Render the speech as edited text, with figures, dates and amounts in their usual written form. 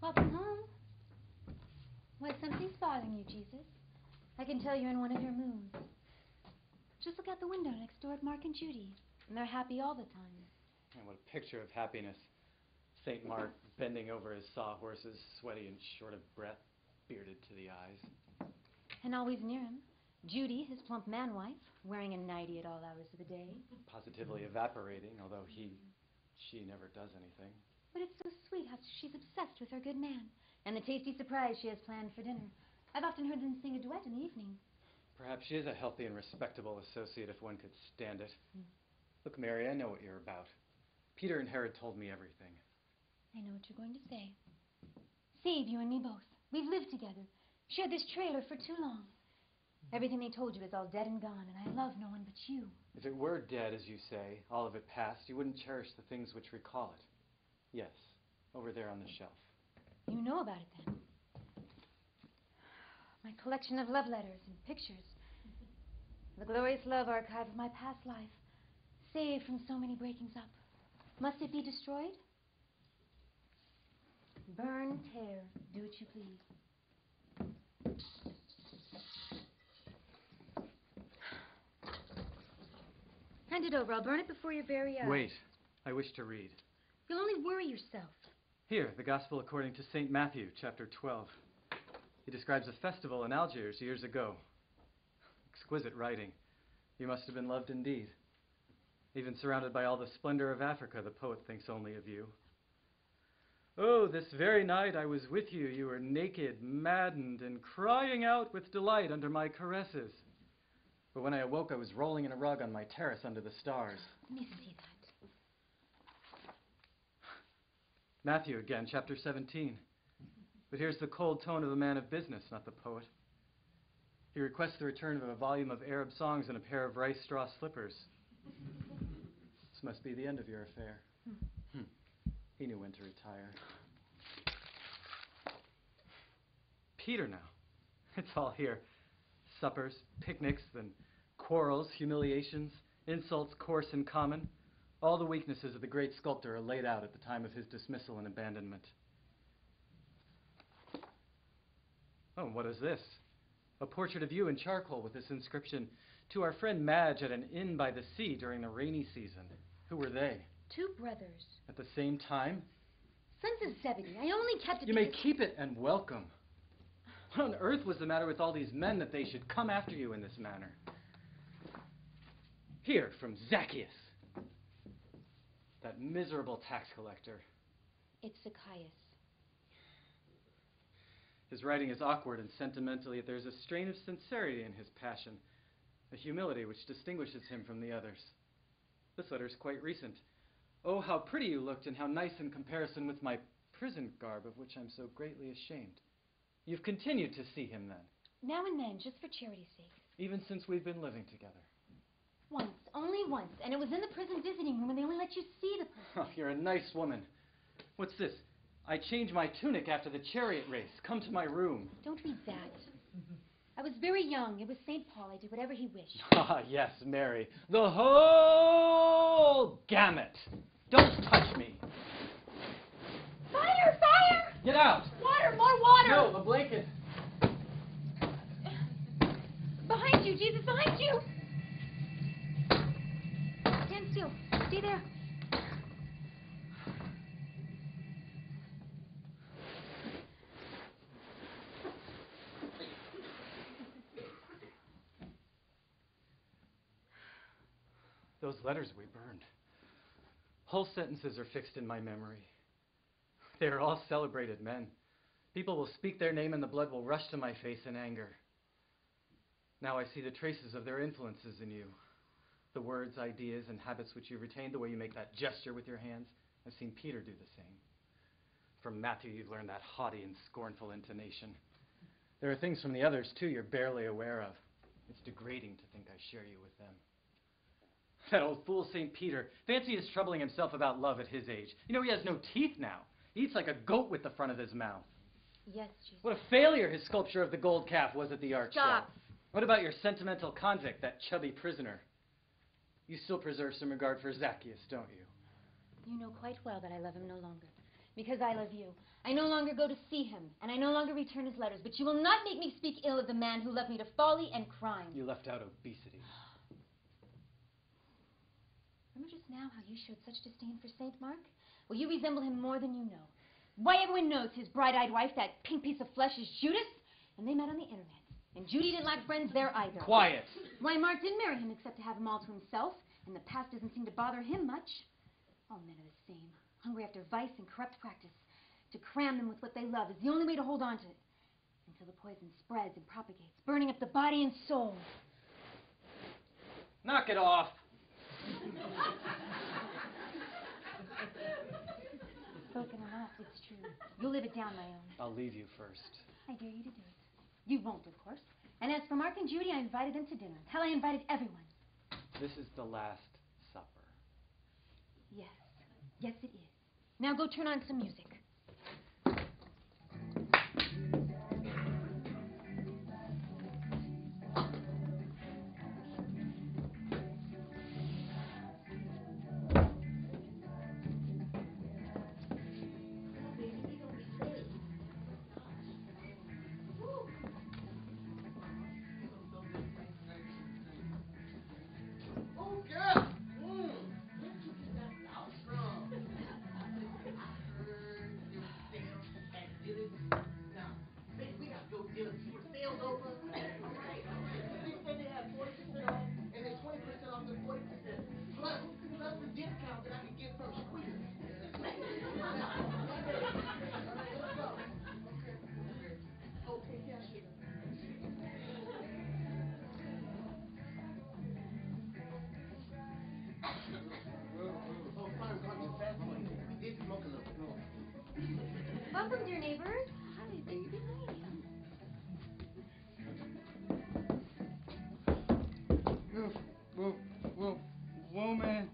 Welcome home. Was something bothering you, Jesus? I can tell you're in one of your moods. Just look out the window next door at Mark and Judy, and they're happy all the time. And what a picture of happiness. St. Mark bending over his sawhorses, sweaty and short of breath, bearded to the eyes. And always near him, Judy, his plump man-wife, wearing a nightie at all hours of the day. Positively evaporating, although she never does anything. But it's so sweet how she's obsessed with her good man, and the tasty surprise she has planned for dinner. I've often heard them sing a duet in the evening. Perhaps she is a healthy and respectable associate if one could stand it. Look, Mary, I know what you're about. Peter and Herod told me everything. I know what you're going to say. Save you and me both. We've lived together, shared this trailer for too long. Everything they told you is all dead and gone, and I love no one but you. If it were dead, as you say, all of it past, you wouldn't cherish the things which recall it. Yes, over there on the shelf. You know about it, then? My collection of love letters and pictures. The glorious love archive of my past life, saved from so many breakings up. Must it be destroyed? Burn, tear, do what you please. Hand it over. I'll burn it before your very eyes. Wait. I wish to read. You'll only worry yourself. Here, the Gospel according to St. Matthew, chapter 12. He describes a festival in Algiers years ago. Exquisite writing. You must have been loved indeed. Even surrounded by all the splendor of Africa, the poet thinks only of you. Oh, this very night I was with you. You were naked, maddened, and crying out with delight under my caresses. But when I awoke, I was rolling in a rug on my terrace under the stars. Let me see that. Matthew again, chapter 17. But here's the cold tone of a man of business, not the poet. He requests the return of a volume of Arab songs and a pair of rice straw slippers. This must be the end of your affair. He knew when to retire. Peter now. It's all here. Suppers, picnics, then quarrels, humiliations, insults coarse and common. All the weaknesses of the great sculptor are laid out at the time of his dismissal and abandonment. Oh, what is this? A portrait of you in charcoal with this inscription, "To our friend Madge at an inn by the sea during the rainy season." Who were they? 2 brothers. At the same time? Sons of Zebedee. I only kept it. You may keep it and welcome. What on earth was the matter with all these men that they should come after you in this manner? Here, from Zacchaeus. That miserable tax collector. It's Zacchaeus. His writing is awkward and sentimental, yet there's a strain of sincerity in his passion, a humility which distinguishes him from the others. This letter is quite recent. Oh, how pretty you looked, and how nice in comparison with my prison garb, of which I'm so greatly ashamed. You've continued to see him, then? Now and then, just for charity's sake. Even since we've been living together? Once, only once, and it was in the prison visiting room, and they only let you see the person. Oh, you're a nice woman. What's this? I changed my tunic after the chariot race. Come to my room. Don't read that. I was very young. It was St. Paul. I did whatever he wished. Ah, yes, Mary. The whole gamut. Don't touch me. Fire! Fire! Get out. Water! More water! No, the blanket. Behind you, Jesus, behind you! Stand still. Stay there. Those letters we burned. Whole sentences are fixed in my memory. They are all celebrated men. People will speak their name and the blood will rush to my face in anger. Now I see the traces of their influences in you. The words, ideas, and habits which you retained, the way you make that gesture with your hands. I've seen Peter do the same. From Matthew, you've learned that haughty and scornful intonation. There are things from the others, too, you're barely aware of. It's degrading to think I share you with them. That old fool St. Peter. Fancy his troubling himself about love at his age. You know, he has no teeth now. He eats like a goat with the front of his mouth. Yes, Jesus. What a failure his sculpture of the gold calf was at the art Stop. show. What about your sentimental convict, that chubby prisoner? You still preserve some regard for Zacchaeus, don't you? You know quite well that I love him no longer. Because I love you. I no longer go to see him, and I no longer return his letters, but you will not make me speak ill of the man who left me to folly and crime. You left out obesity. Remember just now how you showed such disdain for St. Mark? Well, you resemble him more than you know. Why, everyone knows his bright-eyed wife, that pink piece of flesh, is Judas, and they met on the internet. And Judy didn't lack friends there either. Quiet! Why, Mark didn't marry him except to have him all to himself, and the past doesn't seem to bother him much. All men are the same, hungry after vice and corrupt practice. To cram them with what they love is the only way to hold on to it, until the poison spreads and propagates, burning up the body and soul. Knock it off! Spoken or not, it's true. You'll live it down, my own. I'll leave you first. I dare you to do it. You won't, of course. And as for Mark and Judy, I invited them to dinner. Hell, I invited everyone. This is the Last Supper. Yes. Yes, it is. Now go turn on some music. Welcome, dear neighbors. Hi, baby. Whoa, man.